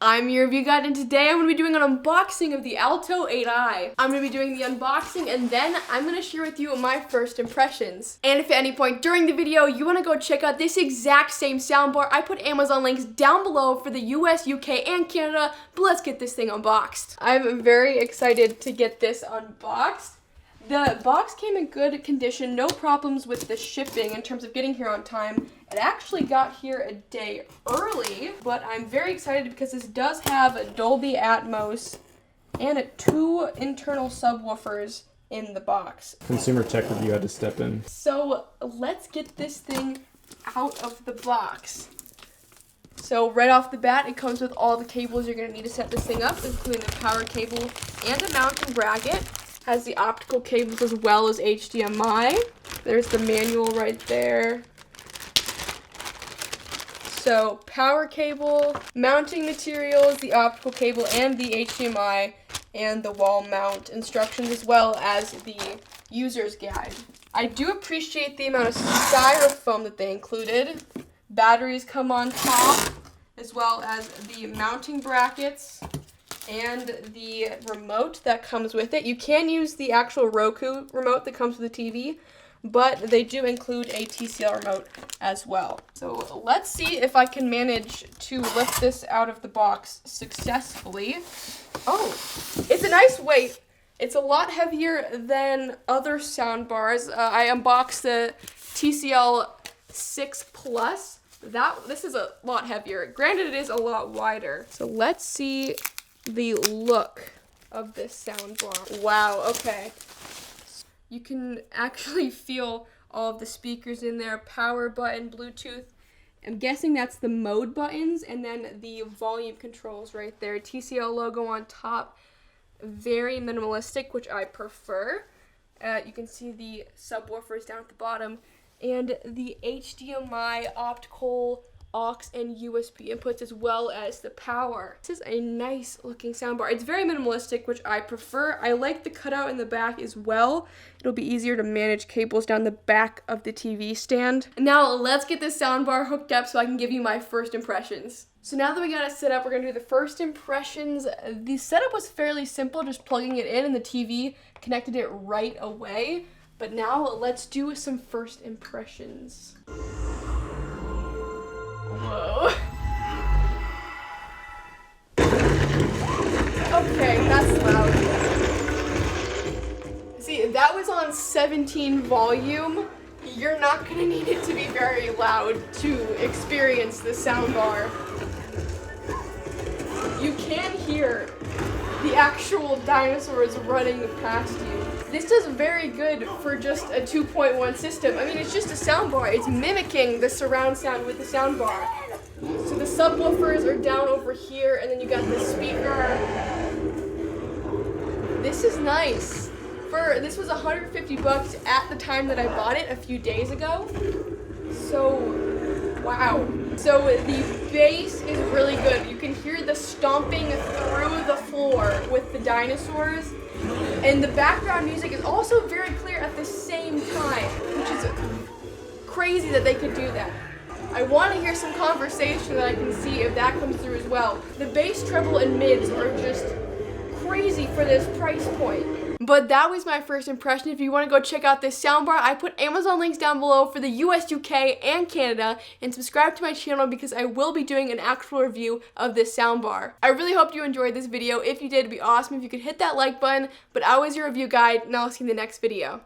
I'm your review guide, and today I'm going to be doing an unboxing of the Alto 8i. I'm going to be doing the unboxing, and then I'm going to share with you my first impressions. And if at any point during the video you want to go check out this exact same soundbar, I put Amazon links down below for the US, UK, and Canada, but let's get this thing unboxed. I'm very excited to get this unboxed. The box came in good condition, no problems with the shipping in terms of getting here on time. It actually got here a day early, but I'm very excited because this does have a Dolby Atmos and 2 internal subwoofers in the box. Consumer tech review had to step in. So let's get this thing out of the box. So right off the bat, it comes with all the cables you're going to need to set this thing up, including the power cable and a mounting bracket. Has the optical cables as well as HDMI. There's the manual right there. So power cable, mounting materials, the optical cable, and the HDMI, and the wall mount instructions, as well as the user's guide. I do appreciate the amount of styrofoam that they included. Batteries come on top, as well as the mounting brackets and the remote that comes with it. You can use the actual Roku remote that comes with the TV, but they do include a TCL remote as well. So let's see if I can manage to lift this out of the box successfully. Oh, it's a nice weight. It's a lot heavier than other sound bars. I unboxed the TCL 6 Plus. This is a lot heavier. Granted, it is a lot wider. So let's see the look of this soundbar. Wow, okay. You can actually feel all of the speakers in there, power button, Bluetooth. I'm guessing that's the mode buttons, and then the volume controls right there. TCL logo on top, very minimalistic, which I prefer. You can see the subwoofers down at the bottom, and the HDMI, optical, aux, and USB inputs, as well as the power. This is a nice looking soundbar. It's very minimalistic, which I prefer. I like the cutout in the back as well. It'll be easier to manage cables down the back of the TV stand. Now let's get this soundbar hooked up so I can give you my first impressions. So now that we got it set up, we're gonna do the first impressions. The setup was fairly simple, just plugging it in, and the TV connected it right away. But now let's do some first impressions. Whoa. Okay, that's loud. See, that was on 17 volume. You're not gonna need it to be very loud to experience the soundbar. You can hear the actual dinosaurs running past you. This does very good for just a 2.1 system. I mean, it's just a soundbar. It's mimicking the surround sound with the soundbar. So the subwoofers are down over here, and then you got the speaker. This is nice. This was $150 at the time that I bought it a few days ago. So, wow. So the bass is really good. You can hear the stomping through the floor with the dinosaurs. And the background music is also very clear at the same time, which is crazy that they could do that. I want to hear some conversation that I can see if that comes through as well. The bass, treble, and mids are just crazy for this price point. But that was my first impression. If you want to go check out this soundbar, I put Amazon links down below for the US, UK, and Canada, and subscribe to my channel because I will be doing an actual review of this soundbar. I really hope you enjoyed this video. If you did, it'd be awesome if you could hit that like button. But I was your review guide, and I'll see you in the next video.